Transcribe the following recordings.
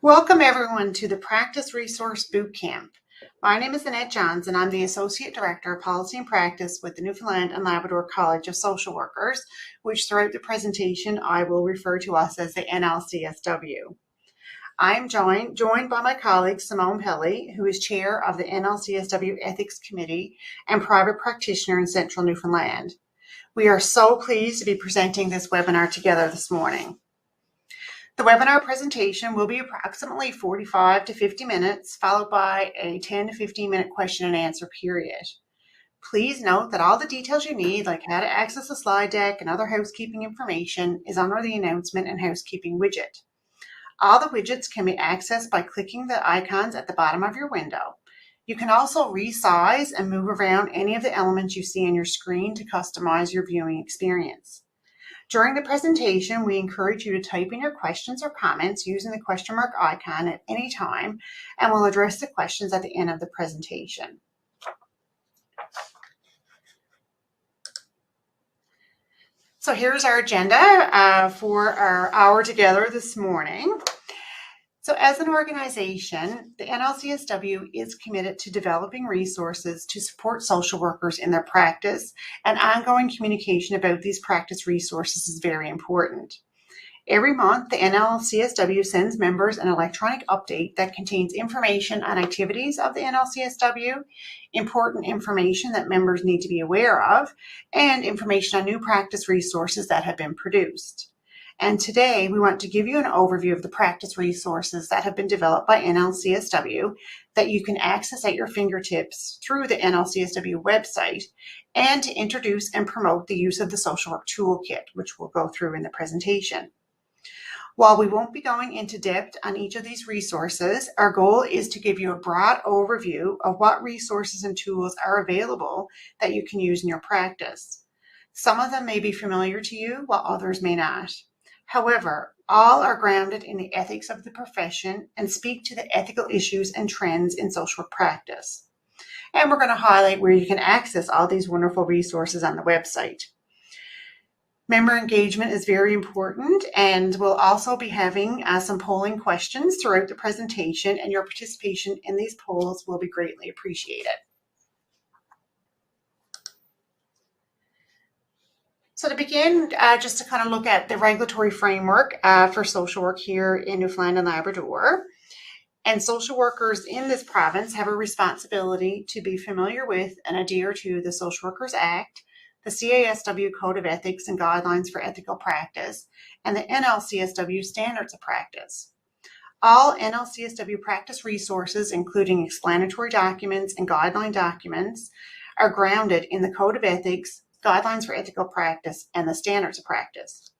Welcome everyone to the Practice Resource Bootcamp. My name is Annette Johns and I'm the Associate Director of Policy and Practice with the Newfoundland and Labrador College of Social Workers, which throughout the presentation I will refer to us as the NLCSW. I am joined by my colleague Simone Pelly, who is Chair of the NLCSW Ethics Committee and private practitioner in Central Newfoundland. We are so pleased to be presenting this webinar together this morning. The webinar presentation will be approximately 45 to 50 minutes, followed by a 10 to 15 minute question and answer period. Please note that all the details you need, like how to access the slide deck and other housekeeping information, is under the announcement and housekeeping widget. All the widgets can be accessed by clicking the icons at the bottom of your window. You can also resize and move around any of the elements you see on your screen to customize your viewing experience. During the presentation, we encourage you to type in your questions or comments using the question mark icon at any time, and we'll address the questions at the end of the presentation. So here's our agenda for our hour together this morning. So as an organization, the NLCSW is committed to developing resources to support social workers in their practice, and ongoing communication about these practice resources is very important. Every month, the NLCSW sends members an electronic update that contains information on activities of the NLCSW, important information that members need to be aware of, and information on new practice resources that have been produced. And today we want to give you an overview of the practice resources that have been developed by NLCSW that you can access at your fingertips through the NLCSW website, and to introduce and promote the use of the Social Work Toolkit, which we'll go through in the presentation. While we won't be going into depth on each of these resources, our goal is to give you a broad overview of what resources and tools are available that you can use in your practice. Some of them may be familiar to you, while others may not. However, all are grounded in the ethics of the profession and speak to the ethical issues and trends in social work practice. And we're going to highlight where you can access all these wonderful resources on the website. Member engagement is very important, and we'll also be having some polling questions throughout the presentation, and your participation in these polls will be greatly appreciated. So to begin, just to kind of look at the regulatory framework for social work here in Newfoundland and Labrador. And social workers in this province have a responsibility to be familiar with and adhere to the Social Workers Act, the CASW Code of Ethics and Guidelines for Ethical Practice, and the NLCSW Standards of Practice. All NLCSW practice resources, including explanatory documents and guideline documents, are grounded in the Code of Ethics, Guidelines for Ethical Practice, and the Standards of Practice.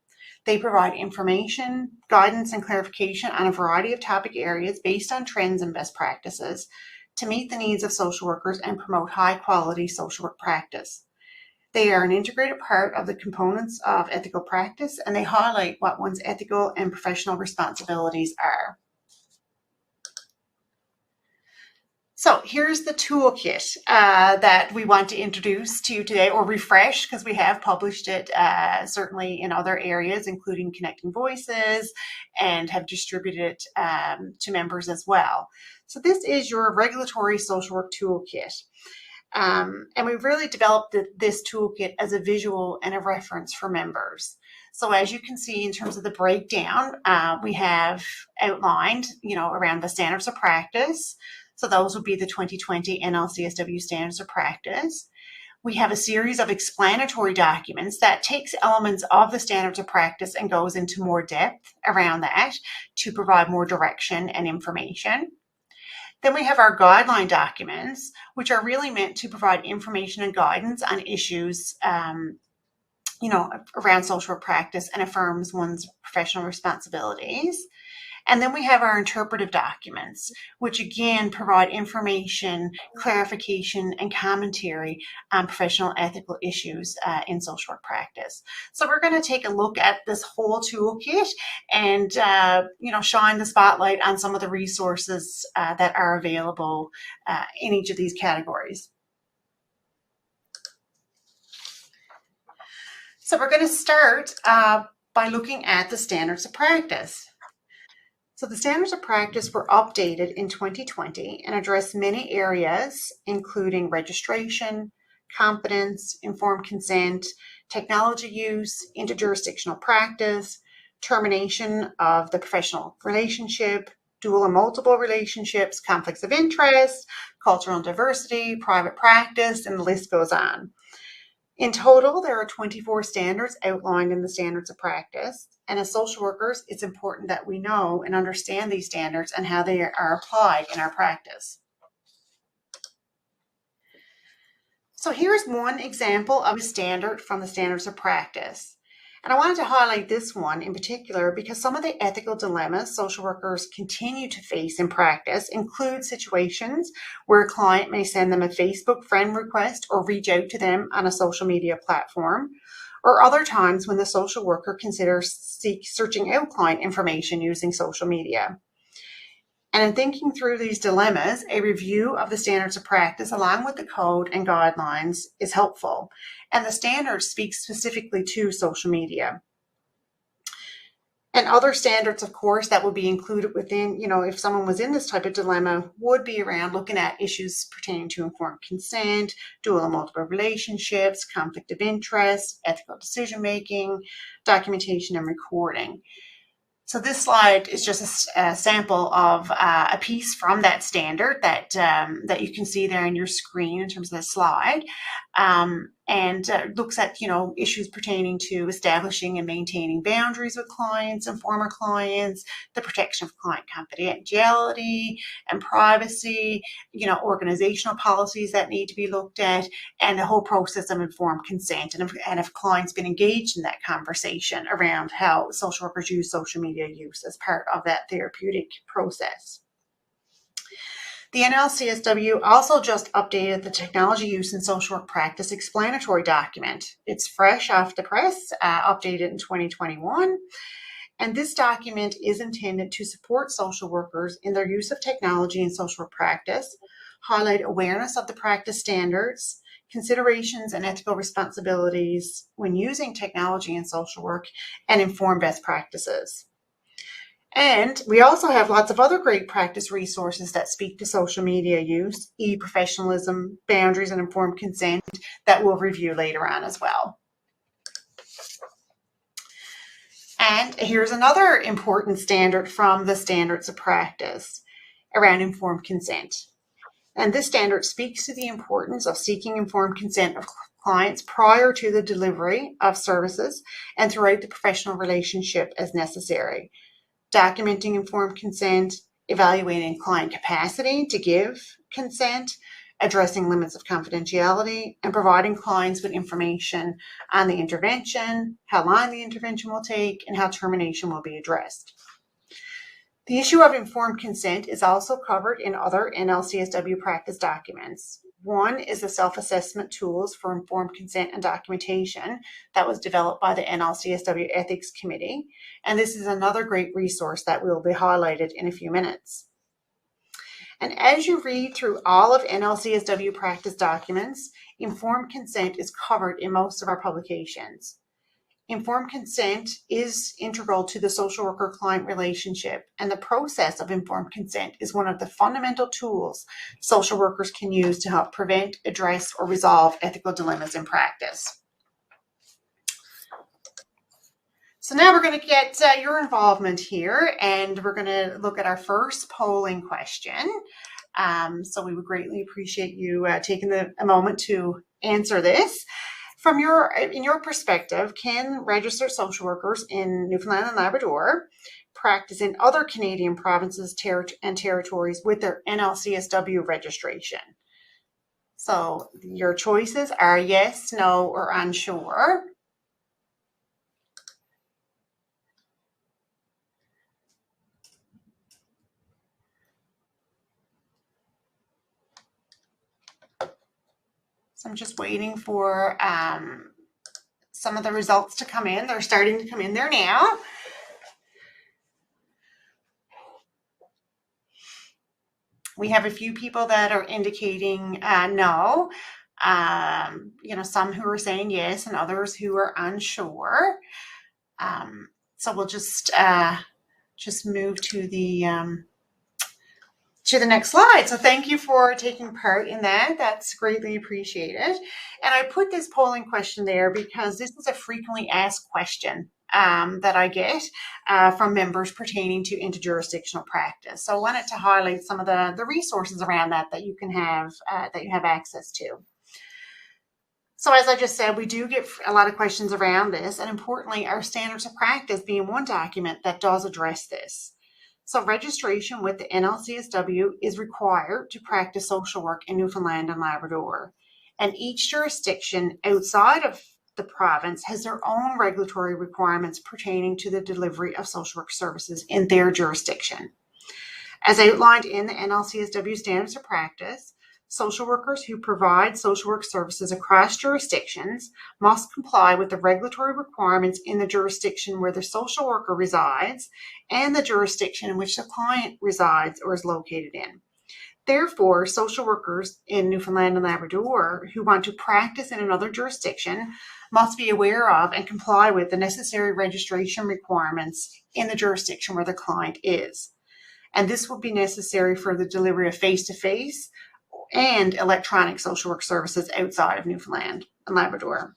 They provide information, guidance, and clarification on a variety of topic areas based on trends and best practices to meet the needs of social workers and promote high-quality social work practice. They are an integrated part of the components of ethical practice, and they highlight what one's ethical and professional responsibilities are. So here's the toolkit that we want to introduce to you today, or refresh, because we have published it certainly in other areas, including Connecting Voices, and have distributed it to members as well. So this is your regulatory social work toolkit. And we've really developed this toolkit as a visual and a reference for members. So as you can see, in terms of the breakdown, we have outlined, around the standards of practice. So those would be the 2020 NLCSW Standards of Practice. We have a series of explanatory documents that takes elements of the standards of practice and goes into more depth around that to provide more direction and information. Then we have our guideline documents, which are really meant to provide information and guidance on issues, around social work practice and affirms one's professional responsibilities. And then we have our interpretive documents, which again provide information, clarification, and commentary on professional ethical issues in social work practice. So we're going to take a look at this whole toolkit and, shine the spotlight on some of the resources that are available in each of these categories. So we're going to start by looking at the standards of practice. So the standards of practice were updated in 2020 and address many areas, including registration, competence, informed consent, technology use, interjurisdictional practice, termination of the professional relationship, dual and multiple relationships, conflicts of interest, cultural diversity, private practice, and the list goes on. In total, there are 24 standards outlined in the standards of practice. And as social workers, it's important that we know and understand these standards and how they are applied in our practice. So here's one example of a standard from the standards of practice. And I wanted to highlight this one in particular because some of the ethical dilemmas social workers continue to face in practice include situations where a client may send them a Facebook friend request or reach out to them on a social media platform, or other times when the social worker considers searching out client information using social media. And in thinking through these dilemmas, a review of the standards of practice along with the code and guidelines is helpful. And the standards speak specifically to social media. And other standards, of course, that would be included within, if someone was in this type of dilemma, would be around looking at issues pertaining to informed consent, dual and multiple relationships, conflict of interest, ethical decision-making, documentation, and recording. So this slide is just a sample of a piece from that standard that you can see there on your screen in terms of the slide, and looks at issues pertaining to establishing and maintaining boundaries with clients and former clients, the protection of client confidentiality and privacy, organizational policies that need to be looked at, and the whole process of informed consent, and if a client's been engaged in that conversation around how social workers use social media use as part of that therapeutic process. The NLCSW also just updated the technology use in social work practice explanatory document. It's fresh off the press, updated in 2021. And this document is intended to support social workers in their use of technology in social work practice, highlight awareness of the practice standards, considerations and ethical responsibilities when using technology in social work, and inform best practices. And we also have lots of other great practice resources that speak to social media use, e-professionalism, boundaries, and informed consent that we'll review later on as well. And here's another important standard from the standards of practice around informed consent. And this standard speaks to the importance of seeking informed consent of clients prior to the delivery of services and throughout the professional relationship as necessary. Documenting informed consent, evaluating client capacity to give consent, addressing limits of confidentiality, and providing clients with information on the intervention, how long the intervention will take, and how termination will be addressed. The issue of informed consent is also covered in other NLCSW practice documents. One is the self-assessment tools for informed consent and documentation that was developed by the NLCSW Ethics Committee. And this is another great resource that will be highlighted in a few minutes. And as you read through all of NLCSW practice documents, informed consent is covered in most of our publications. Informed consent is integral to the social worker-client relationship, and the process of informed consent is one of the fundamental tools social workers can use to help prevent, address, or resolve ethical dilemmas in practice. So now we're going to get your involvement here, and we're going to look at our first polling question. So we would greatly appreciate you taking a moment to answer this. In your perspective, can registered social workers in Newfoundland and Labrador practice in other Canadian provinces and territories with their NLCSW registration? So your choices are yes, no, or unsure. So I'm just waiting for some of the results to come in. They're starting to come in there now. We have a few people that are indicating no. Some who are saying yes and others who are unsure. So we'll just just move to the next slide. So thank you for taking part in that. That's greatly appreciated. And I put this polling question there because this is a frequently asked question that I get from members pertaining to interjurisdictional practice. So I wanted to highlight some of the resources around that you can have that you have access to. So as I just said, we do get a lot of questions around this, and importantly, our standards of practice being one document that does address this. So registration with the NLCSW is required to practice social work in Newfoundland and Labrador. And each jurisdiction outside of the province has their own regulatory requirements pertaining to the delivery of social work services in their jurisdiction. As outlined in the NLCSW standards of practice, social workers who provide social work services across jurisdictions must comply with the regulatory requirements in the jurisdiction where the social worker resides and the jurisdiction in which the client resides or is located in. Therefore, social workers in Newfoundland and Labrador who want to practice in another jurisdiction must be aware of and comply with the necessary registration requirements in the jurisdiction where the client is. And this will be necessary for the delivery of face-to-face and electronic social work services outside of Newfoundland and Labrador.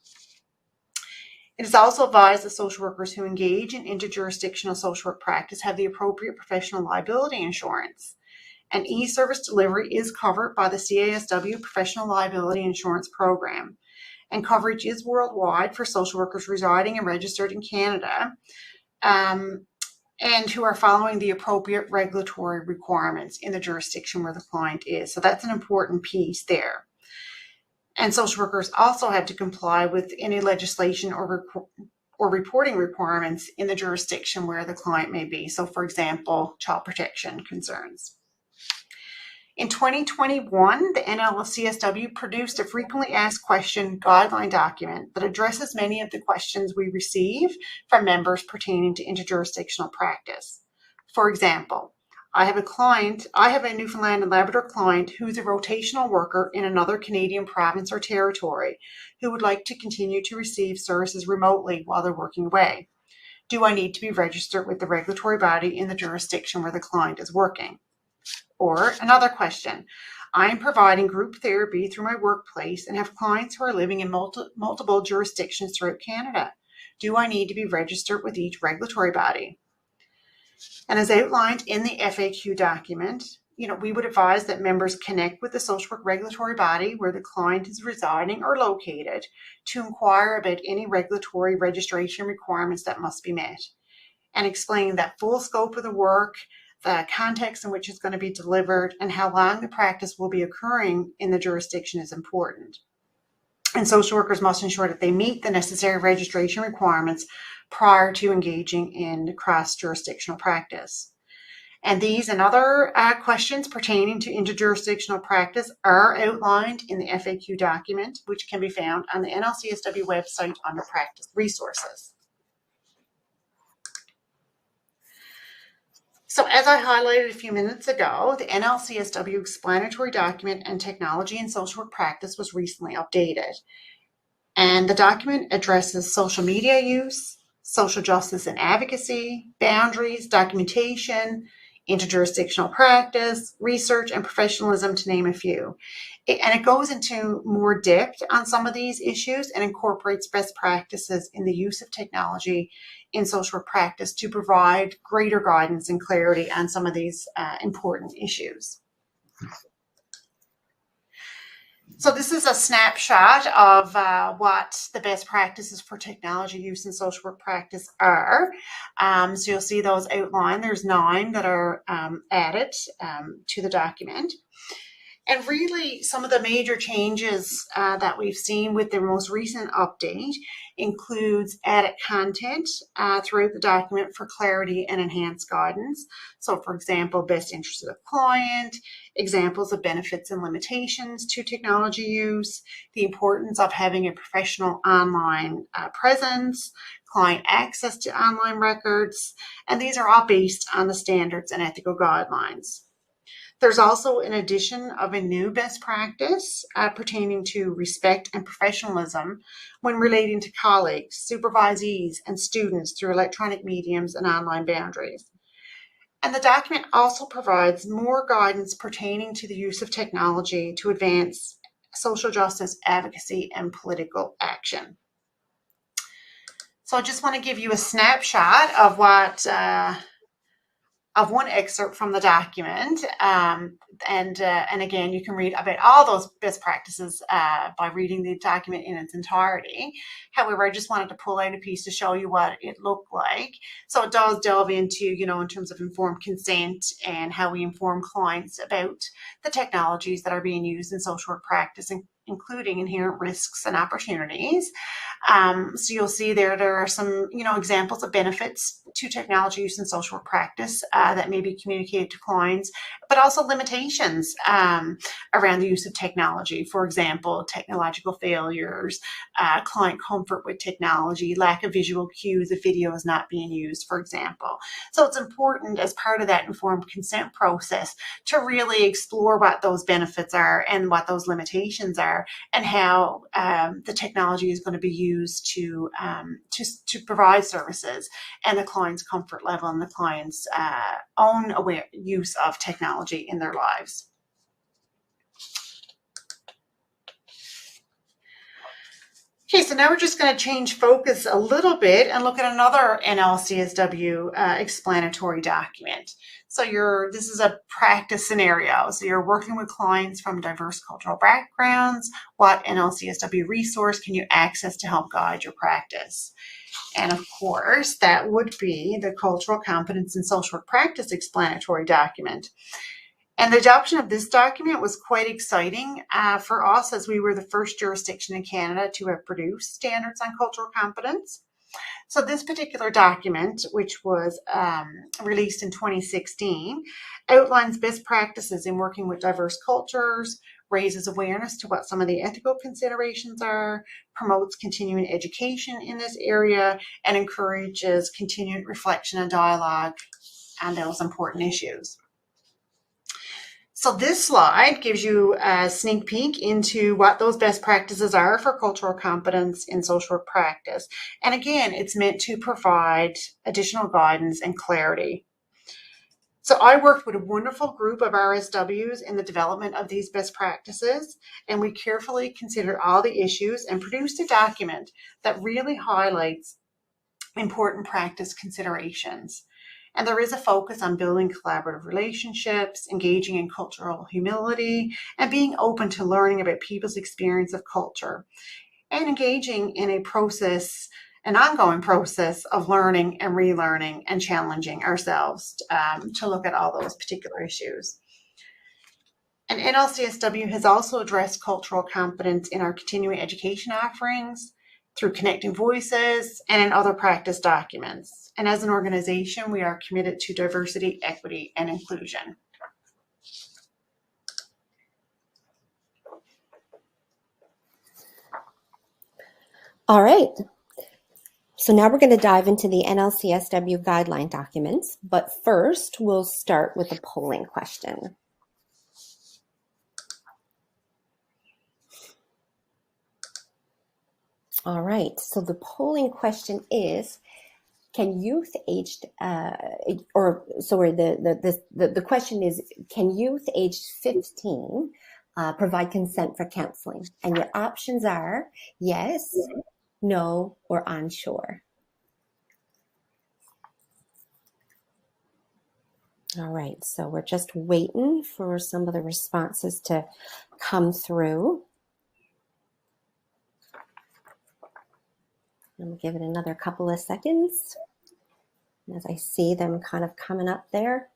It is also advised that social workers who engage in interjurisdictional social work practice have the appropriate professional liability insurance. And e-service delivery is covered by the CASW Professional Liability Insurance Program. And coverage is worldwide for social workers residing and registered in Canada and who are following the appropriate regulatory requirements in the jurisdiction where the client is. So that's an important piece there. And social workers also have to comply with any legislation or reporting requirements in the jurisdiction where the client may be. So for example, child protection concerns. In 2021, the NLCSW produced a frequently asked question guideline document that addresses many of the questions we receive from members pertaining to interjurisdictional practice. For example, I have a Newfoundland and Labrador client who's a rotational worker in another Canadian province or territory who would like to continue to receive services remotely while they're working away. Do I need to be registered with the regulatory body in the jurisdiction where the client is working? Or another question, I am providing group therapy through my workplace and have clients who are living in multiple jurisdictions throughout Canada. Do I need to be registered with each regulatory body? And as outlined in the FAQ document, we would advise that members connect with the social work regulatory body where the client is residing or located to inquire about any regulatory registration requirements that must be met and explain that full scope of the work, the context in which it's going to be delivered, and how long the practice will be occurring in the jurisdiction is important. And social workers must ensure that they meet the necessary registration requirements prior to engaging in cross-jurisdictional practice. And these and other questions pertaining to interjurisdictional practice are outlined in the FAQ document, which can be found on the NLCSW website under Practice Resources. So as I highlighted a few minutes ago, the NLCSW explanatory document and technology in social work practice was recently updated. And the document addresses social media use, social justice and advocacy, boundaries, documentation, interjurisdictional practice, research, and professionalism, to name a few. And it goes into more depth on some of these issues and incorporates best practices in the use of technology in social work practice to provide greater guidance and clarity on some of these important issues. So this is a snapshot of what the best practices for technology use in social work practice are. So you'll see those outlined. There's 9 that are added to the document. And really, some of the major changes that we've seen with the most recent update includes added content throughout the document for clarity and enhanced guidance. So, for example, best interest of the client, examples of benefits and limitations to technology use, the importance of having a professional online presence, client access to online records, and these are all based on the standards and ethical guidelines. There's also an addition of a new best practice pertaining to respect and professionalism when relating to colleagues, supervisees, and students through electronic mediums and online boundaries. And the document also provides more guidance pertaining to the use of technology to advance social justice advocacy and political action. So I just want to give you a snapshot of one excerpt from the document, and again, you can read about all those best practices by reading the document in its entirety. However, I just wanted to pull out a piece to show you what it looked like. So it does delve into, in terms of informed consent and how we inform clients about the technologies that are being used in social work practice, including inherent risks and opportunities. So you'll see there are some, examples of benefits to technology use in social work practice that may be communicated to clients, but also limitations around the use of technology. For example, technological failures, client comfort with technology, lack of visual cues if video is not being used, for example. So it's important as part of that informed consent process to really explore what those benefits are and what those limitations are, and how the technology is going to be used to provide services, and the client's comfort level and the client's own aware use of technology in their lives. Okay, so now we're just going to change focus a little bit and look at another NLCSW explanatory document. So this is a practice scenario. So you're working with clients from diverse cultural backgrounds. What NLCSW resource can you access to help guide your practice? And of course, that would be the Cultural Competence in Social Work Practice explanatory document. And the adoption of this document was quite exciting for us, as we were the first jurisdiction in Canada to have produced standards on cultural competence. So this particular document, which was released in 2016, outlines best practices in working with diverse cultures, raises awareness to what some of the ethical considerations are, promotes continuing education in this area, and encourages continued reflection and dialogue on those important issues. So this slide gives you a sneak peek into what those best practices are for cultural competence in social work practice. And again, it's meant to provide additional guidance and clarity. So I worked with a wonderful group of RSWs in the development of these best practices, and we carefully considered all the issues and produced a document that really highlights important practice considerations. And there is a focus on building collaborative relationships, engaging in cultural humility, and being open to learning about people's experience of culture, and engaging in an ongoing process of learning and relearning and challenging ourselves to look at all those particular issues. And NLCSW has also addressed cultural competence in our continuing education offerings, through Connecting Voices, and in other practice documents. And as an organization, we are committed to diversity, equity, and inclusion. All right. So now we're going to dive into the NLCSW guideline documents, but first we'll start with a polling question. All right, so the polling question is, can youth aged, the question is, can youth aged 15 provide consent for counseling? And your options are yes, no, or unsure. All right, so we're just waiting for some of the responses to come through. I'm going to give it another couple of seconds as I see them kind of coming up there.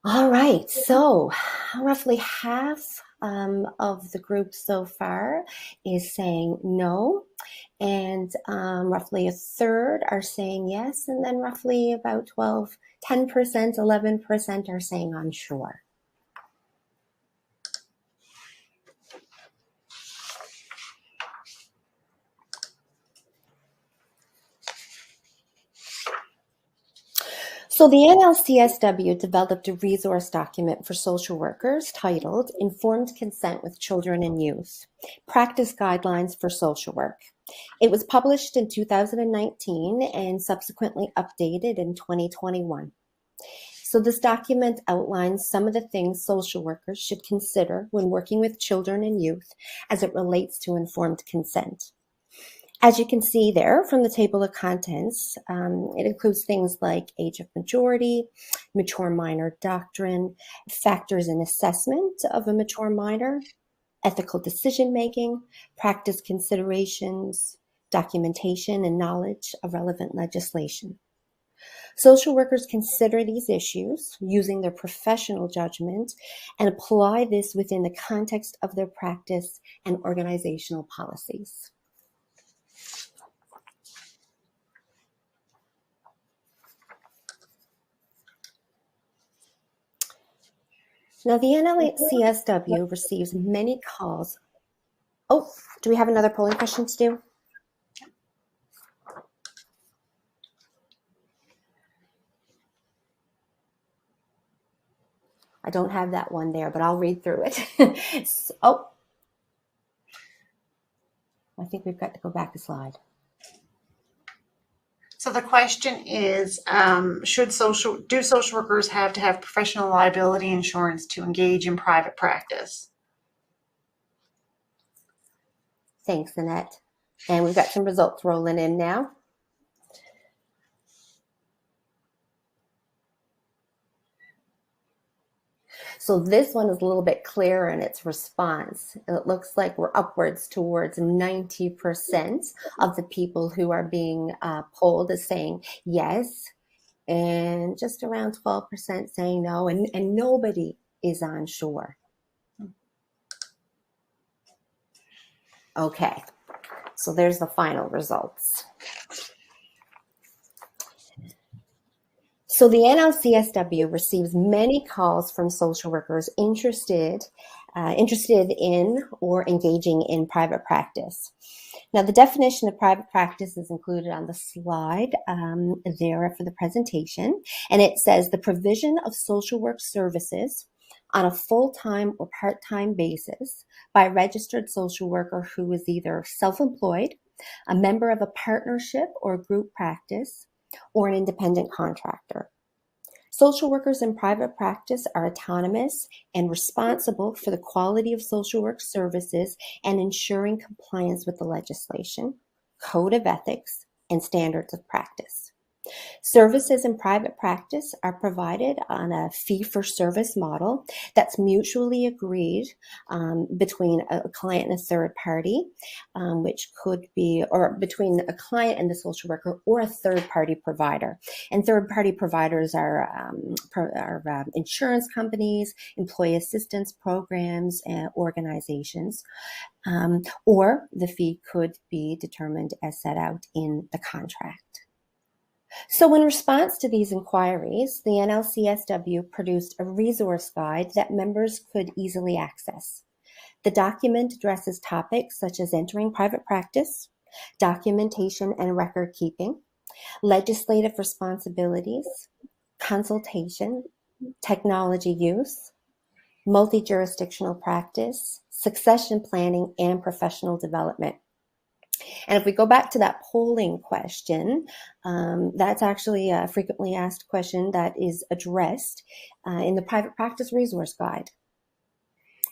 All right, so roughly half of the group so far is saying no, and roughly a third are saying yes, and then roughly about 10%, 11% are saying unsure. So the NLCSW developed a resource document for social workers titled Informed Consent with Children and Youth, Practice Guidelines for Social Work. It was published in 2019 and subsequently updated in 2021. So this document outlines some of the things social workers should consider when working with children and youth as it relates to informed consent. As you can see there from the table of contents, it includes things like age of majority, mature minor doctrine, factors in assessment of a mature minor, ethical decision-making, practice considerations, documentation and knowledge of relevant legislation. Social workers consider these issues using their professional judgment and apply this within the context of their practice and organizational policies. Now, the NLCSW receives many calls. Oh, do we have another polling question to do? I don't have that one there, but I'll read through it. Oh, I think we've got to go back a slide. So the question is, do social workers have to have professional liability insurance to engage in private practice? Thanks, Annette. And we've got some results rolling in now. So this one is a little bit clearer in its response. It looks like we're upwards towards 90% of the people who are being polled is saying yes, and just around 12% saying no, and nobody is unsure. Okay, so there's the final results. So the NLCSW receives many calls from social workers interested in or engaging in private practice. Now, the definition of private practice is included on the slide there for the presentation, and it says the provision of social work services on a full-time or part-time basis by a registered social worker who is either self-employed, a member of a partnership or group practice, or an independent contractor. Social workers in private practice are autonomous and responsible for the quality of social work services and ensuring compliance with the legislation, code of ethics, and standards of practice. Services in private practice are provided on a fee-for-service model that's mutually agreed between a client and a third party, which could be, or between a client and the social worker or a third-party provider. And third-party providers are insurance companies, employee assistance programs, and organizations. Or the fee could be determined as set out in the contract. So in response to these inquiries, the NLCSW produced a resource guide that members could easily access. The document addresses topics such as entering private practice, documentation and record keeping, legislative responsibilities, consultation, technology use, multi-jurisdictional practice, succession planning, and professional development. And if we go back to that polling question, that's actually a frequently asked question that is addressed in the private practice resource guide.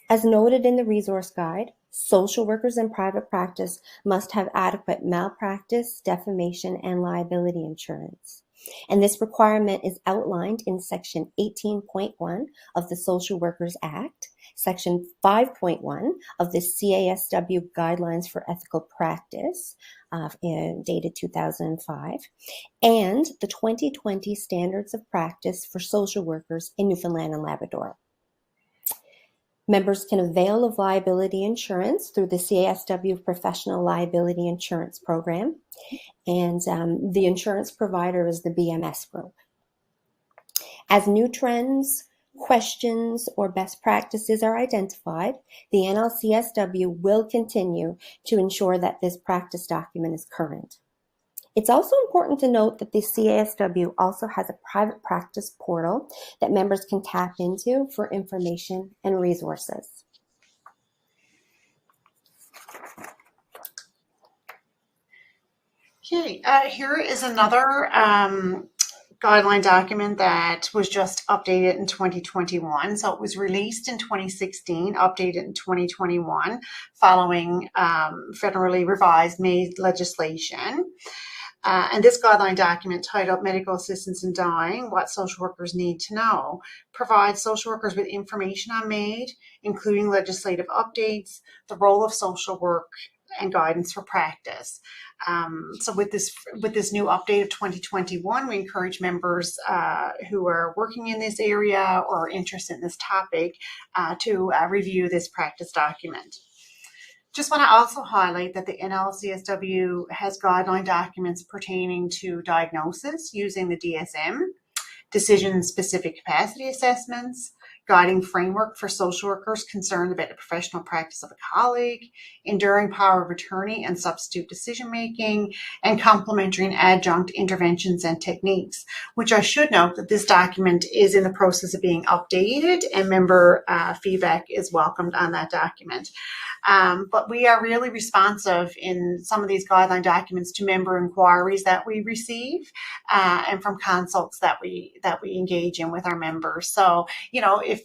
As noted in the resource guide, social workers in private practice must have adequate malpractice, defamation, and liability insurance. And this requirement is outlined in Section 18.1 of the Social Workers Act, Section 5.1 of the CASW Guidelines for Ethical Practice, dated 2005, and the 2020 Standards of Practice for Social Workers in Newfoundland and Labrador. Members can avail of liability insurance through the CASW Professional Liability Insurance Program, and the insurance provider is the BMS Group. As new trends, questions, or best practices are identified, the NLCSW will continue to ensure that this practice document is current. It's also important to note that the CASW also has a private practice portal that members can tap into for information and resources. Okay, here is another guideline document that was just updated in 2021. So it was released in 2016, updated in 2021, following federally revised May legislation. And this guideline document, titled Medical Assistance in Dying, What Social Workers Need to Know, provides social workers with information on MAID, including legislative updates, the role of social work, and guidance for practice. So with this new update of 2021, we encourage members who are working in this area or are interested in this topic to review this practice document. Just want to also highlight that the NLCSW has guideline documents pertaining to diagnosis using the DSM, decision-specific capacity assessments, guiding framework for social workers concerned about the professional practice of a colleague, enduring power of attorney and substitute decision-making, and complementary and adjunct interventions and techniques, which I should note that this document is in the process of being updated, and member feedback is welcomed on that document. But we are really responsive in some of these guideline documents to member inquiries that we receive and from consults that we engage in with our members. So,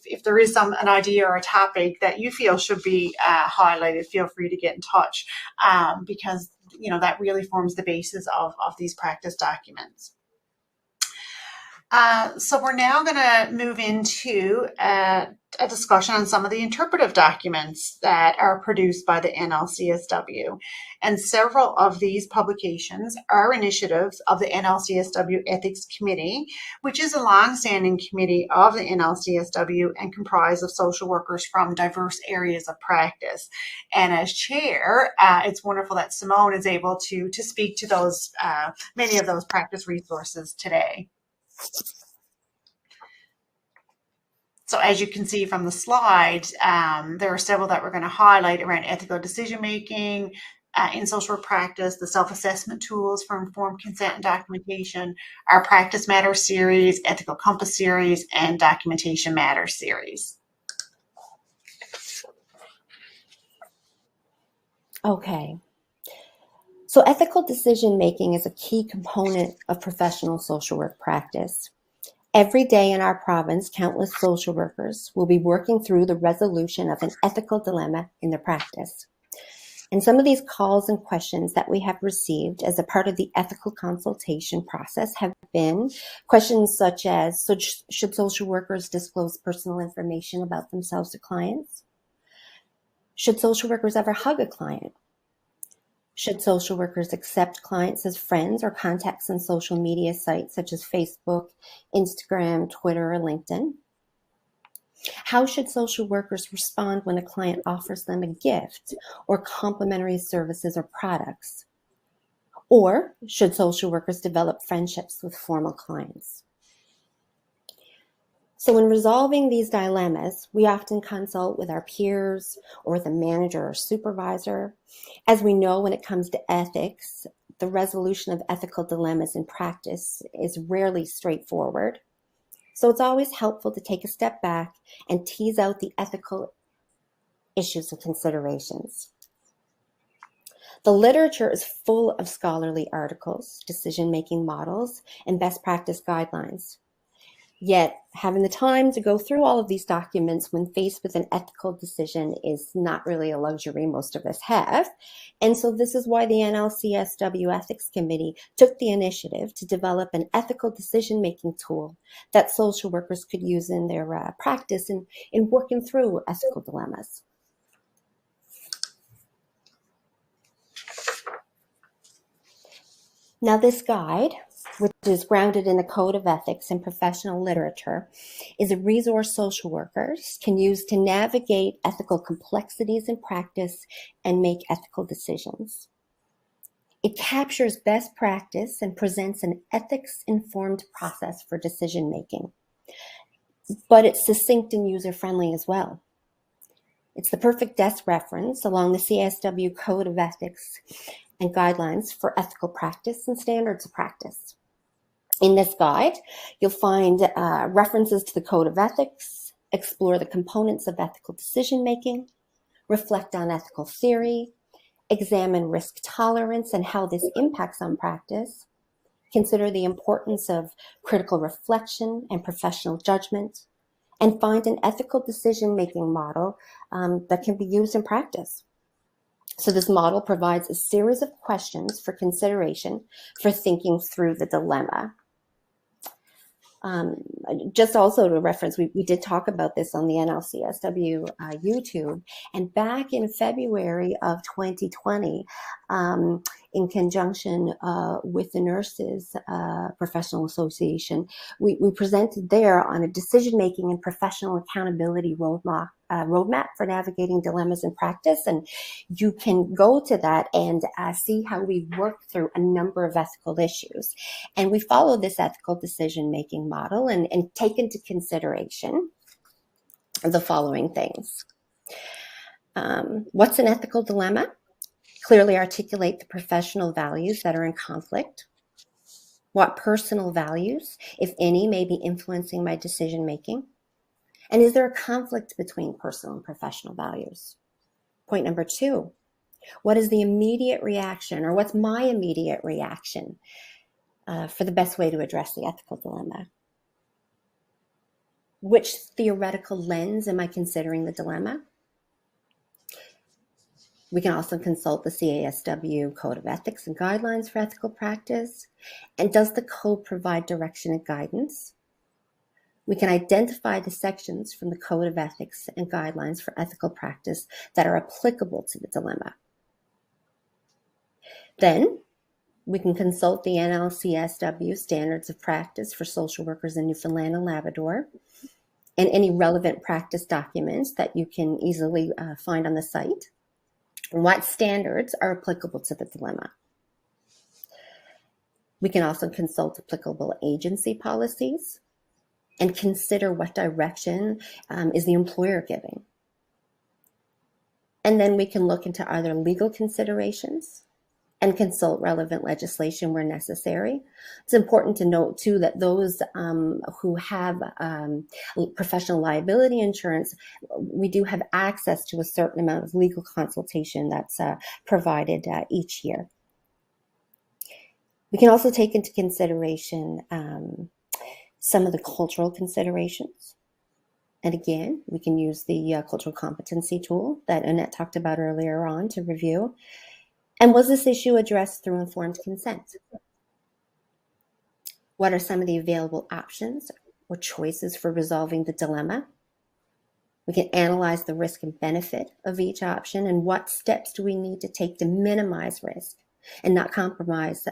if there is an idea or a topic that you feel should be highlighted, feel free to get in touch because, that really forms the basis of these practice documents. So we're now going to move into a discussion on some of the interpretive documents that are produced by the NLCSW. And several of these publications are initiatives of the NLCSW Ethics Committee, which is a longstanding committee of the NLCSW and comprised of social workers from diverse areas of practice. And as chair, it's wonderful that Simone is able to speak to those many of those practice resources today. So as you can see from the slide, there are several that we're going to highlight around ethical decision-making in social work practice, the self-assessment tools for informed consent and documentation, our Practice Matters series, Ethical Compass series, and Documentation Matters series. Okay. So ethical decision-making is a key component of professional social work practice. Every day in our province, countless social workers will be working through the resolution of an ethical dilemma in their practice. And some of these calls and questions that we have received as a part of the ethical consultation process have been questions such as, should social workers disclose personal information about themselves to clients? Should social workers ever hug a client? Should social workers accept clients as friends or contacts on social media sites such as Facebook, Instagram, Twitter, or LinkedIn? How should social workers respond when a client offers them a gift or complimentary services or products? Or should social workers develop friendships with formal clients? So in resolving these dilemmas, we often consult with our peers or with a manager or supervisor. As we know, when it comes to ethics, the resolution of ethical dilemmas in practice is rarely straightforward. So it's always helpful to take a step back and tease out the ethical issues and considerations. The literature is full of scholarly articles, decision-making models, and best practice guidelines. Yet, having the time to go through all of these documents when faced with an ethical decision is not really a luxury most of us have. And so this is why the NLCSW Ethics Committee took the initiative to develop an ethical decision-making tool that social workers could use in their practice in working through ethical dilemmas. Now, this guide, which is grounded in the Code of Ethics and professional literature, is a resource social workers can use to navigate ethical complexities in practice and make ethical decisions. It captures best practice and presents an ethics-informed process for decision-making, but it's succinct and user-friendly as well. It's the perfect desk reference along the CSW Code of Ethics and guidelines for ethical practice and standards of practice. In this guide, you'll find references to the Code of Ethics, explore the components of ethical decision-making, reflect on ethical theory, examine risk tolerance and how this impacts on practice, consider the importance of critical reflection and professional judgment, and find an ethical decision-making model that can be used in practice. So this model provides a series of questions for consideration for thinking through the dilemma. Just also to reference, we did talk about this on the NLCSW YouTube, and back in February of 2020, in conjunction with the Nurses Professional Association, we presented there on a decision-making and professional accountability roadmap for navigating dilemmas in practice. And you can go to that and see how we work through a number of ethical issues. And we follow this ethical decision-making model and take into consideration the following things. What's an ethical dilemma? Clearly articulate the professional values that are in conflict. What personal values, if any, may be influencing my decision-making? And is there a conflict between personal and professional values? Point number 2, what is the immediate reaction, or what's my immediate reaction for the best way to address the ethical dilemma? Which theoretical lens am I considering the dilemma? We can also consult the CASW Code of Ethics and Guidelines for Ethical Practice. And does the code provide direction and guidance? We can identify the sections from the Code of Ethics and Guidelines for Ethical Practice that are applicable to the dilemma. Then we can consult the NLCSW Standards of Practice for Social Workers in Newfoundland and Labrador, and any relevant practice documents that you can easily find on the site. What standards are applicable to the dilemma? We can also consult applicable agency policies and consider what direction is the employer giving. And then we can look into other legal considerations and consult relevant legislation where necessary. It's important to note, too, that those who have professional liability insurance, we do have access to a certain amount of legal consultation that's provided each year. We can also take into consideration some of the cultural considerations. And again, we can use the cultural competency tool that Annette talked about earlier on to review. And was this issue addressed through informed consent? What are some of the available options or choices for resolving the dilemma? We can analyze the risk and benefit of each option, and what steps do we need to take to minimize risk and not compromise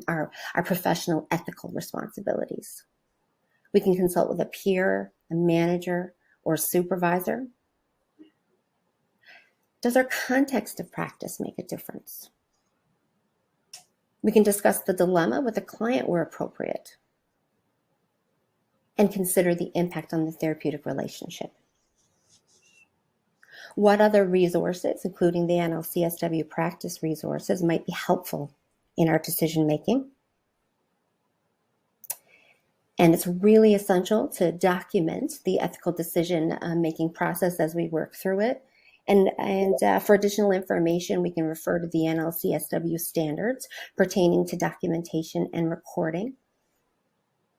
our professional ethical responsibilities. We can consult with a peer, a manager, or a supervisor. Does our context of practice make a difference? We can discuss the dilemma with a client where appropriate and consider the impact on the therapeutic relationship. What other resources, including the NLCSW practice resources, might be helpful in our decision-making? And it's really essential to document the ethical decision-making process as we work through it. And for additional information, we can refer to the NLCSW standards pertaining to documentation and recording.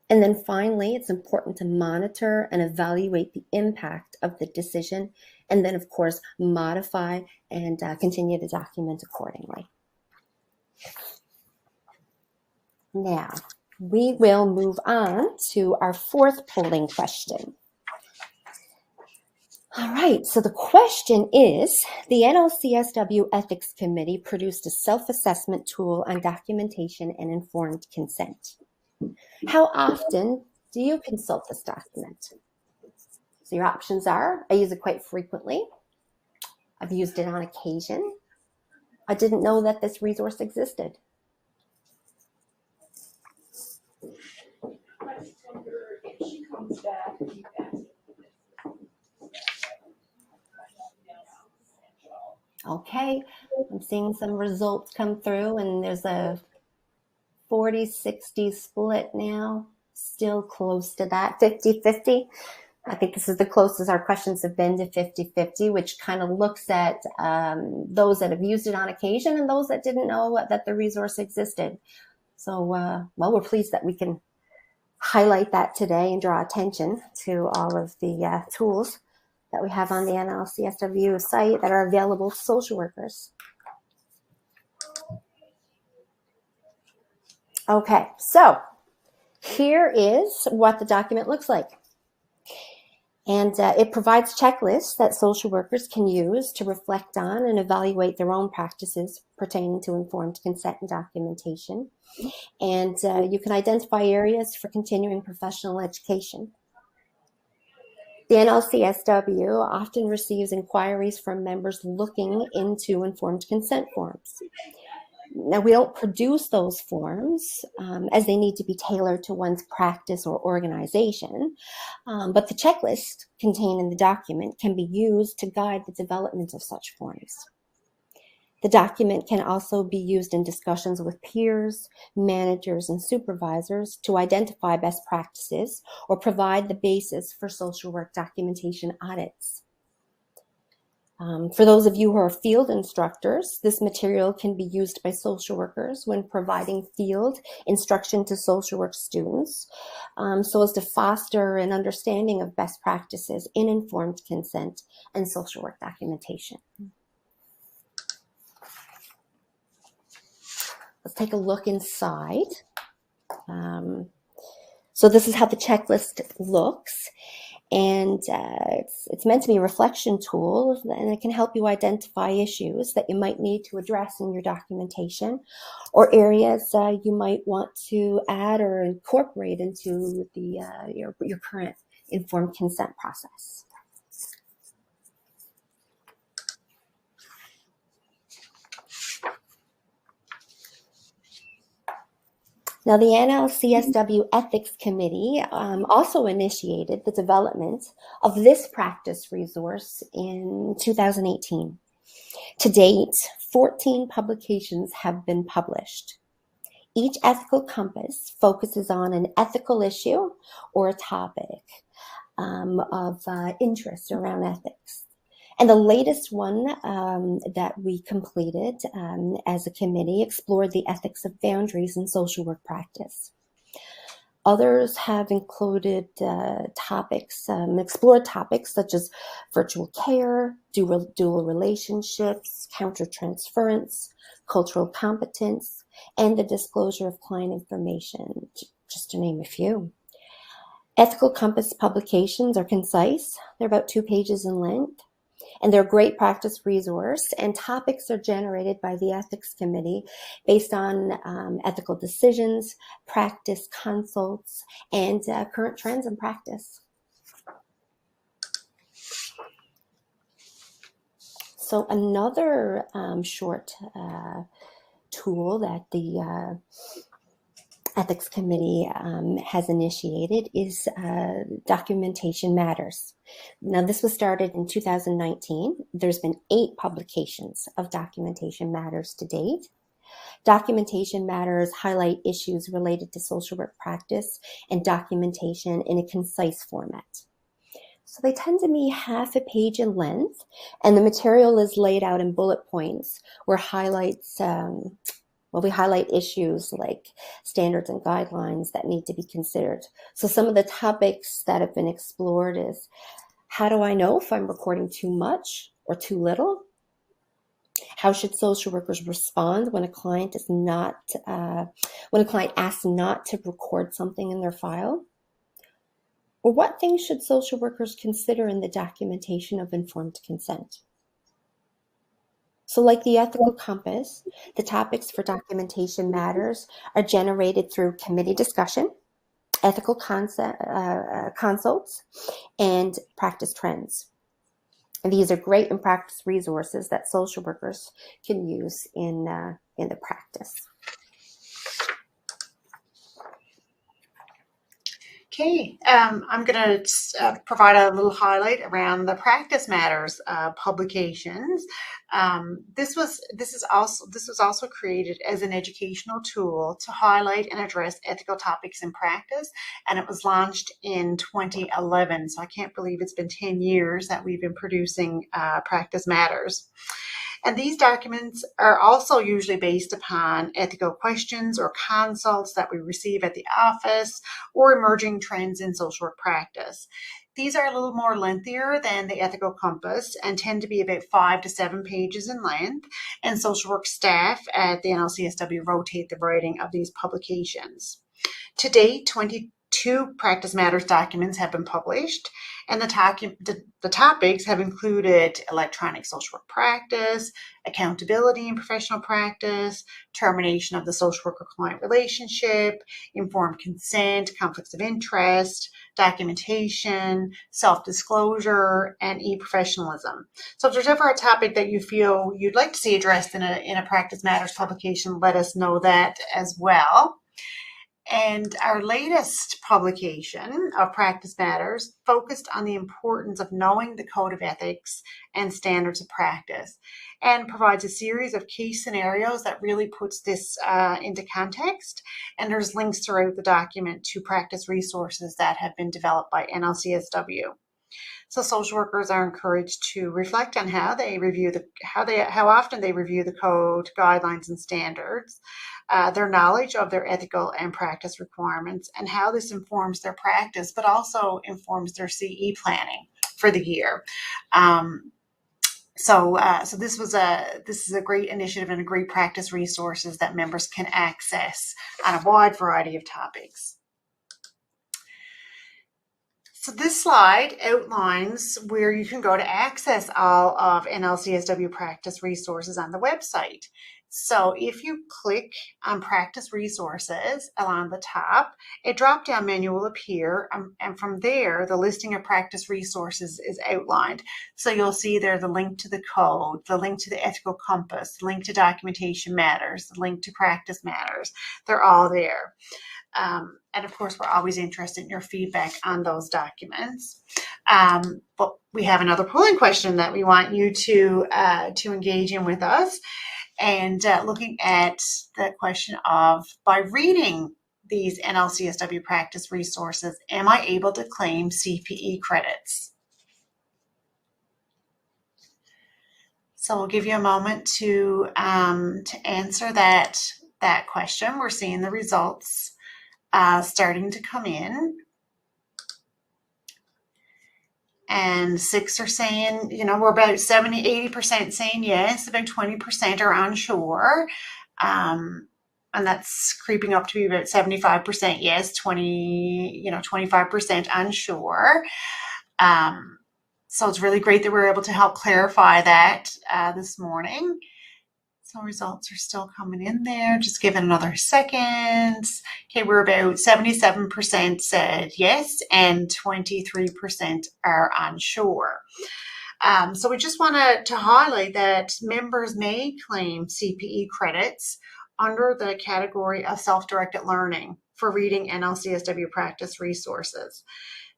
And then finally, it's important to monitor and evaluate the impact of the decision, and then, of course, modify and continue to document accordingly. Now, we will move on to our 4th polling question. All right, so the question is, the NLCSW Ethics Committee produced a self-assessment tool on documentation and informed consent. How often do you consult this document? So your options are, I use it quite frequently. I've used it on occasion. I didn't know that this resource existed. I just wonder if she comes back and you ask her. Okay, I'm seeing some results come through, and there's a 40-60 split now, still close to that, 50-50. I think this is the closest our questions have been to 50-50, which kind of looks at those that have used it on occasion and those that didn't know that the resource existed. So, well, we're pleased that we can highlight that today and draw attention to all of the tools that we have on the NLCSW site that are available to social workers. Okay, so here is what the document looks like. And it provides checklists that social workers can use to reflect on and evaluate their own practices pertaining to informed consent and documentation. And you can identify areas for continuing professional education. The NLCSW often receives inquiries from members looking into informed consent forms. Now, we don't produce those forms as they need to be tailored to one's practice or organization, but the checklist contained in the document can be used to guide the development of such forms. The document can also be used in discussions with peers, managers, and supervisors to identify best practices or provide the basis for social work documentation audits. For those of you who are field instructors, this material can be used by social workers when providing field instruction to social work students, so as to foster an understanding of best practices in informed consent and social work documentation. Let's take a look inside. So this is how the checklist looks. And it's meant to be a reflection tool, and it can help you identify issues that you might need to address in your documentation, or areas you might want to add or incorporate into your current informed consent process. Now, the NLCSW Ethics Committee also initiated the development of this practice resource in 2018. To date, 14 publications have been published. Each ethical compass focuses on an ethical issue or a topic of interest around ethics. And the latest one that we completed as a committee explored the ethics of boundaries in social work practice. Others have included explored topics such as virtual care, dual relationships, countertransference, cultural competence, and the disclosure of client information, just to name a few. Ethical Compass publications are concise. They're about 2 pages in length. And they're a great practice resource, and topics are generated by the Ethics Committee based on ethical decisions, practice consults, and current trends in practice. So another short tool that the Ethics Committee has initiated is Documentation Matters. Now, this was started in 2019. There's been 8 publications of Documentation Matters to date. Documentation Matters highlight issues related to social work practice and documentation in a concise format. So they tend to be half a page in length, and the material is laid out in bullet points where we highlight issues like standards and guidelines that need to be considered. So some of the topics that have been explored is, how do I know if I'm recording too much or too little? How should social workers respond when a client asks not to record something in their file? Or what things should social workers consider in the documentation of informed consent? So like the Ethical Compass, the topics for Documentation Matters are generated through committee discussion, ethical consults, and practice trends. And these are great in practice resources that social workers can use in the practice. Okay, I'm going to provide a little highlight around the Practice Matters publications. This was also created as an educational tool to highlight and address ethical topics in practice, and it was launched in 2011. So I can't believe it's been 10 years that we've been producing Practice Matters. And these documents are also usually based upon ethical questions or consults that we receive at the office or emerging trends in social work practice. These are a little more lengthier than the ethical compass and tend to be about 5 to 7 pages in length, and social work staff at the NLCSW rotate the writing of these publications. To date, 22 Practice Matters documents have been published, and the topics have included electronic social work practice, accountability in professional practice, termination of the social worker-client relationship, informed consent, conflicts of interest, documentation, self-disclosure, and e-professionalism. So if there's ever a topic that you feel you'd like to see addressed in a Practice Matters publication, let us know that as well. And our latest publication of Practice Matters focused on the importance of knowing the code of ethics and standards of practice, and provides a series of case scenarios that really puts this into context. And there's links throughout the document to practice resources that have been developed by NLCSW. So social workers are encouraged to reflect on how often they review the code, guidelines, and standards, their knowledge of their ethical and practice requirements, and how this informs their practice, but also informs their CE planning for the year. So this is a great initiative and a great practice resources that members can access on a wide variety of topics. So this slide outlines where you can go to access all of NLCSW practice resources on the website. So if you click on practice resources along the top, a drop-down menu will appear, and from there, the listing of practice resources is outlined. So you'll see there the link to the code, the link to the ethical compass, the link to documentation matters, the link to practice matters. They're all there. And of course, we're always interested in your feedback on those documents. But we have another polling question that we want you to engage in with us. And looking at the question of, by reading these NLCSW practice resources, am I able to claim CPE credits? So we'll give you a moment to answer that question. We're seeing the results starting to come in. And 6 are saying, we're about 70-80% saying yes, about 20% are unsure. And that's creeping up to be about 75% yes, 25% unsure. So it's really great that we're able to help clarify that this morning. So results are still coming in there. Just give it another second. Okay, we're about 77% said yes, and 23% are unsure. So we just want to highlight that members may claim CPE credits under the category of self-directed learning for reading NLCSW practice resources.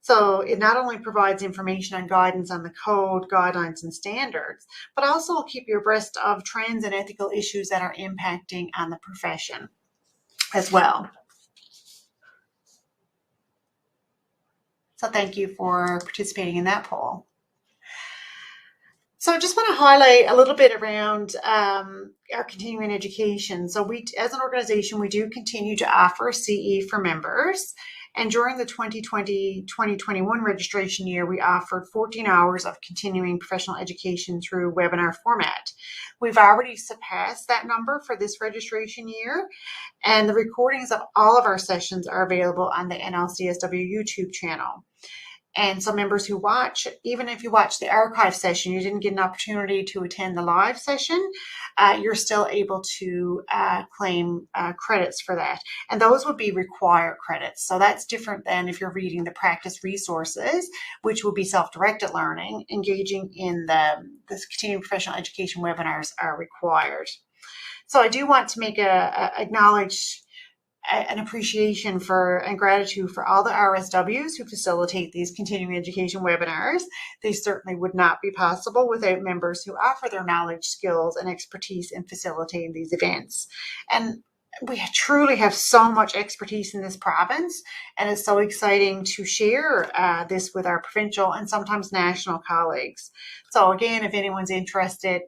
So it not only provides information and guidance on the code, guidelines, and standards, but also will keep you abreast of trends and ethical issues that are impacting on the profession as well. So thank you for participating in that poll. So I just want to highlight a little bit around our continuing education. So we, as an organization, we do continue to offer CE for members. And during the 2020-2021 registration year, we offered 14 hours of continuing professional education through webinar format. We've already surpassed that number for this registration year, and the recordings of all of our sessions are available on the NLCSW YouTube channel. And so members who watch, even if you watch the archive session, you didn't get an opportunity to attend the live session, you're still able to claim credits for that. And those would be required credits. So that's different than if you're reading the practice resources, which will be self-directed learning. Engaging in the continuing professional education webinars are required. So I do want to acknowledge an appreciation for and gratitude for all the RSWs who facilitate these continuing education webinars. They certainly would not be possible without members who offer their knowledge, skills, and expertise in facilitating these events. And we truly have so much expertise in this province, and it's so exciting to share this with our provincial and sometimes national colleagues. So again, if anyone's interested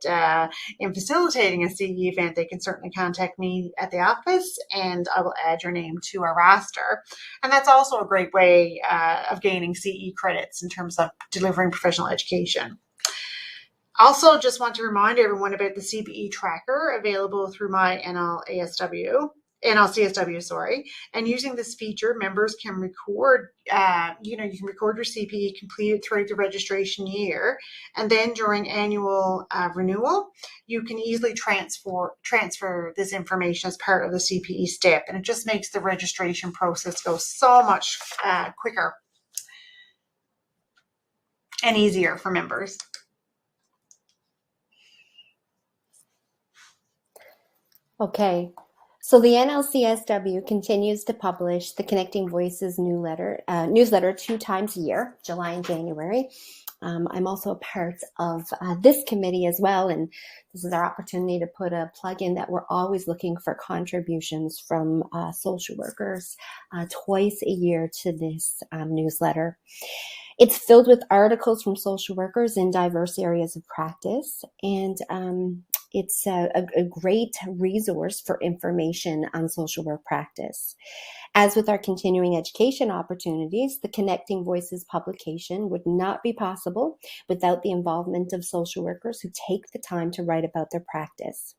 in facilitating a CE event, they can certainly contact me at the office, and I will add your name to our roster. And that's also a great way of gaining CE credits in terms of delivering professional education. Also, just want to remind everyone about the CPE tracker available through my NLCSW, sorry. And using this feature, members can record, you can record your CPE completed throughout the registration year. And then during annual renewal, you can easily transfer this information as part of the CPE step. And it just makes the registration process go so much quicker and easier for members. Okay, so the NLCSW continues to publish the Connecting Voices newsletter 2 times a year, July and January. I'm also a part of this committee as well, and this is our opportunity to put a plug in that we're always looking for contributions from social workers twice a year to this newsletter. It's filled with articles from social workers in diverse areas of practice, and it's a great resource for information on social work practice. As with our continuing education opportunities, the Connecting Voices publication would not be possible without the involvement of social workers who take the time to write about their practice.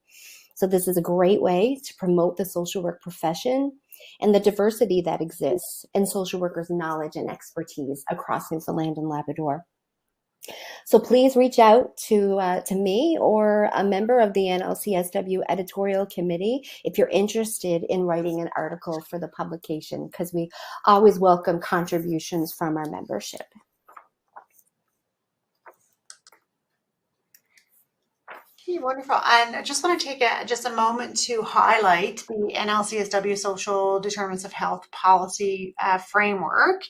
So this is a great way to promote the social work profession and the diversity that exists in social workers' knowledge and expertise across Newfoundland and Labrador. So please reach out to me or a member of the NLCSW editorial committee if you're interested in writing an article for the publication, because we always welcome contributions from our membership. Okay, wonderful. And I just want to take just a moment to highlight the NLCSW Social Determinants of Health Policy Framework.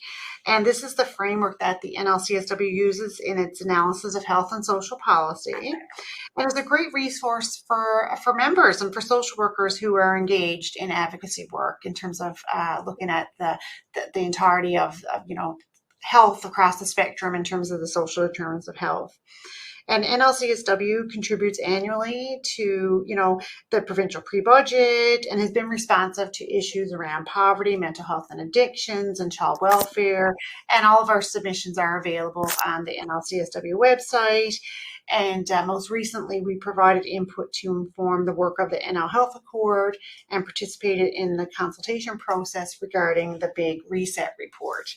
And this is the framework that the NLCSW uses in its analysis of health and social policy. And it's a great resource for members and for social workers who are engaged in advocacy work in terms of looking at the entirety of health across the spectrum in terms of the social determinants of health. And NLCSW contributes annually to, the provincial pre-budget and has been responsive to issues around poverty, mental health and addictions, and child welfare. And all of our submissions are available on the NLCSW website. And most recently, we provided input to inform the work of the NL Health Accord and participated in the consultation process regarding the Big Reset report.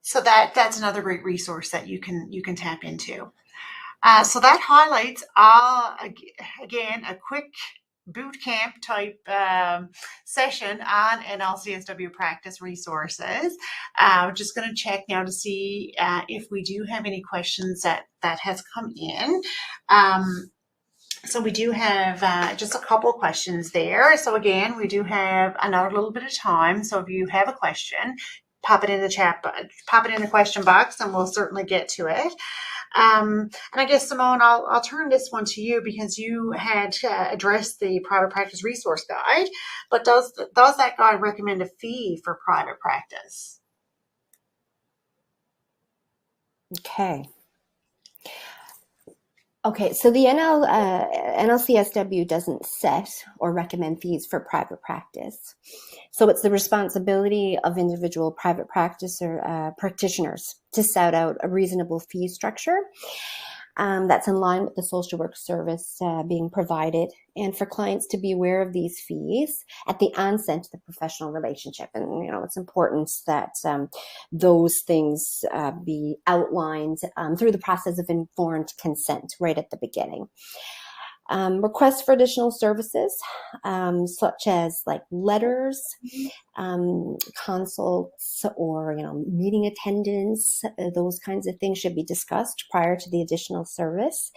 So that's another great resource that you can tap into. So that highlights again a quick boot camp type session on NLCSW practice resources. I'm just going to check now to see if we do have any questions that has come in. So we do have just a couple of questions there. So again, we do have another little bit of time. So if you have a question, pop it in the chat, pop it in the question box, and we'll certainly get to it. And I guess, Simone, I'll turn this one to you because you had addressed the private practice resource guide, but does that guide recommend a fee for private practice? Okay, so the NLCSW doesn't set or recommend fees for private practice. So it's the responsibility of individual private practitioners to set out a reasonable fee structure that's in line with the social work service being provided, and for clients to be aware of these fees at the onset of the professional relationship. And, it's important that those things be outlined through the process of informed consent right at the beginning. Requests for additional services, such as like letters, consults, or meeting attendance, those kinds of things should be discussed prior to the additional service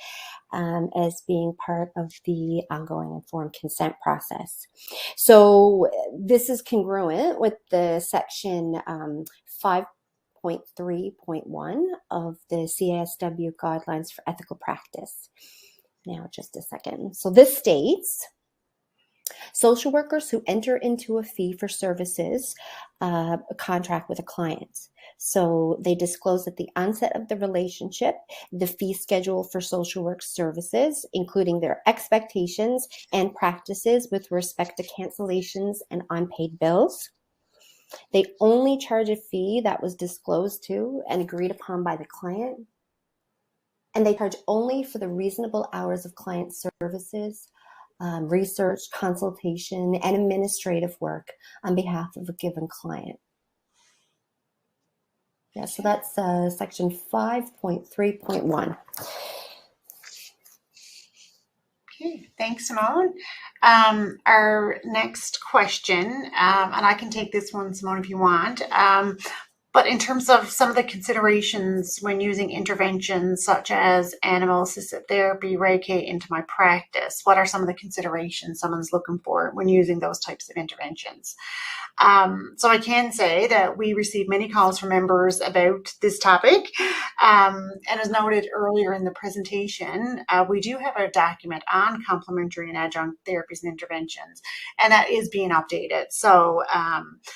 as being part of the ongoing informed consent process. So this is congruent with the section 5.3.1 of the CASW guidelines for ethical practice. Now, just a second. So this states, social workers who enter into a fee for services a contract with a client. So they disclose at the onset of the relationship the fee schedule for social work services, including their expectations and practices with respect to cancellations and unpaid bills. They only charge a fee that was disclosed to and agreed upon by the client. And they charge only for the reasonable hours of client services, research, consultation, and administrative work on behalf of a given client. Yeah, so that's section 5.3.1. Okay, thanks, Simone. Our next question, and I can take this one, Simone, if you want. But in terms of some of the considerations when using interventions such as animal-assisted therapy, Reiki into my practice, what are some of the considerations someone's looking for when using those types of interventions? So I can say that we receive many calls from members about this topic. And as noted earlier in the presentation, we do have a document on complementary and adjunct therapies and interventions, and that is being updated. So,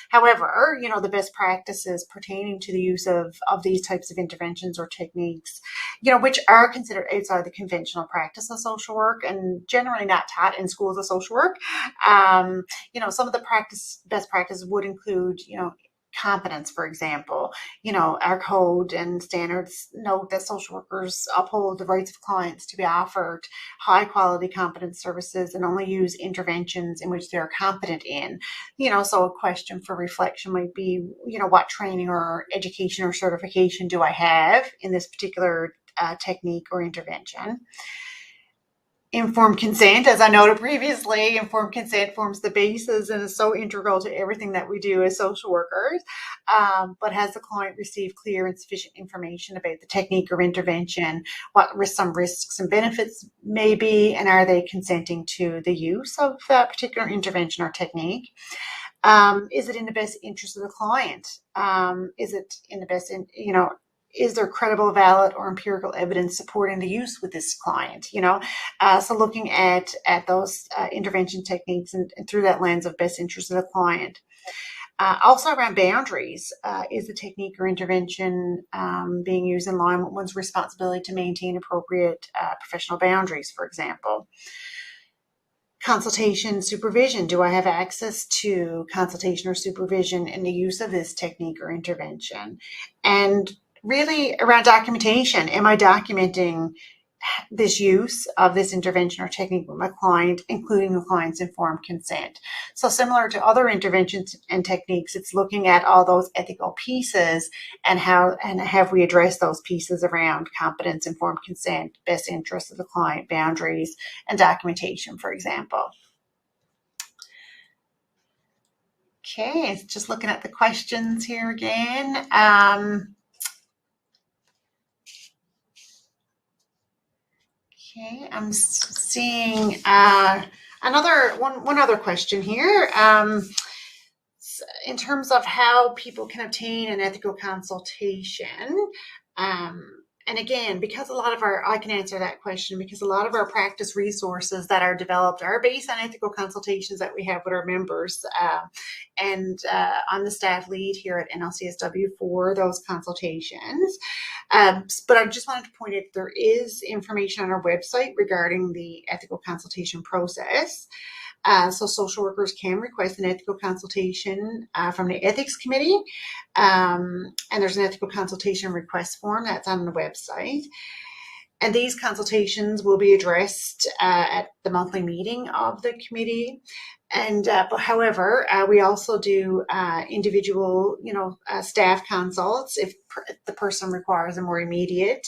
however, the best practices pertaining to the use of these types of interventions or techniques, which are considered outside the conventional practice of social work and generally not taught in schools of social work. Some of the best practices would include, competence, for example. Our code and standards note that social workers uphold the rights of clients to be offered high quality competence services and only use interventions in which they are competent in. So a question for reflection might be, what training or education or certification do I have in this particular technique or intervention? Informed consent, as I noted previously, informed consent forms the basis and is so integral to everything that we do as social workers. But has the client received clear and sufficient information about the technique or intervention, what some risks and benefits may be, and are they consenting to the use of that particular intervention or technique? Is it in the best interest of the client? Is it in the best, is there credible, valid, or empirical evidence supporting the use with this client? So looking at those intervention techniques and through that lens of best interest of the client. Also around boundaries, is the technique or intervention being used in line with one's responsibility to maintain appropriate professional boundaries, for example? Consultation, supervision. Do I have access to consultation or supervision in the use of this technique or intervention? And really around documentation, am I documenting this use of this intervention or technique with my client, including the client's informed consent? So similar to other interventions and techniques, it's looking at all those ethical pieces and have we addressed those pieces around competence, informed consent, best interest of the client, boundaries, and documentation, for example. Okay, just looking at the questions here again. Okay, I'm seeing one other question here. In terms of how people can obtain an ethical consultation, and again, because I can answer that question because a lot of our practice resources that are developed are based on ethical consultations that we have with our members. And I'm the staff lead here at NLCSW for those consultations. But I just wanted to point out there is information on our website regarding the ethical consultation process. So social workers can request an ethical consultation from the ethics committee. And there's an ethical consultation request form that's on the website. And these consultations will be addressed at the monthly meeting of the committee. And but however, we also do individual, staff consults if the person requires a more immediate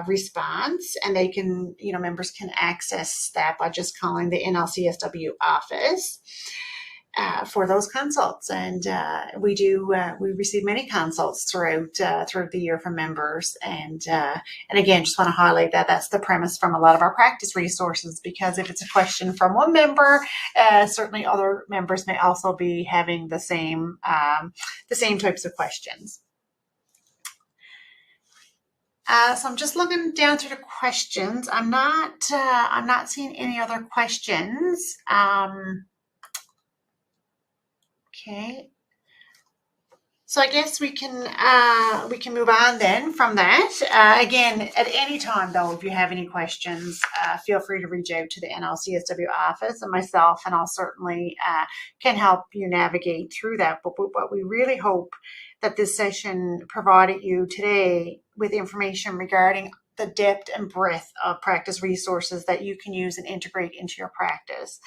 response, and they can, members can access that by just calling the NLCSW office for those consults. And we receive many consults throughout the year from members. And again, just want to highlight that that's the premise from a lot of our practice resources, because if it's a question from one member, certainly other members may also be having the same types of questions. So I'm just looking down through the questions. I'm not seeing any other questions. Okay. So I guess we can move on then from that. Again, at any time though, if you have any questions, feel free to reach out to the NLCSW office and myself, and I'll certainly can help you navigate through that. But we really hope that this session provided you today with information regarding the depth and breadth of practice resources that you can use and integrate into your practice.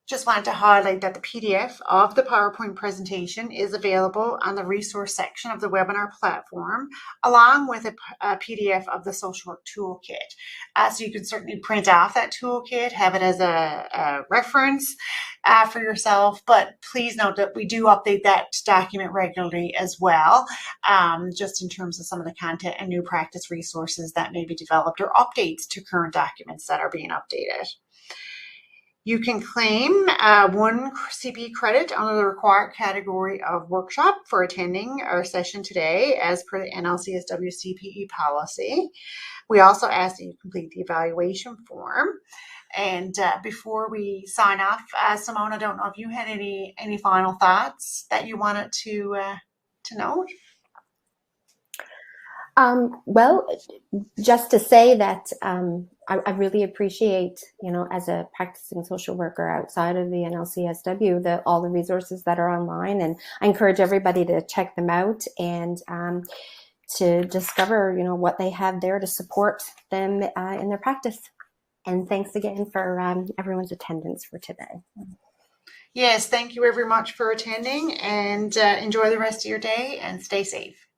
Just wanted to highlight that the PDF of the PowerPoint presentation is available on the resource section of the webinar platform, along with a PDF of the social work toolkit. So you can certainly print off that toolkit, have it as a reference for yourself, but please note that we do update that document regularly as well, just in terms of some of the content and new practice resources that may be developed or updates to current documents that are being updated. You can claim 1 CP credit under the required category of workshop for attending our session today as per the NLCSW CPE policy. We also ask that you complete the evaluation form. And before we sign off, Simone, I don't know if you had any final thoughts that you wanted to note? Well, just to say that I really appreciate, as a practicing social worker outside of the NLCSW, all the resources that are online, and I encourage everybody to check them out and to discover, what they have there to support them in their practice. And thanks again for everyone's attendance for today. Yes, thank you very much for attending, and enjoy the rest of your day and stay safe.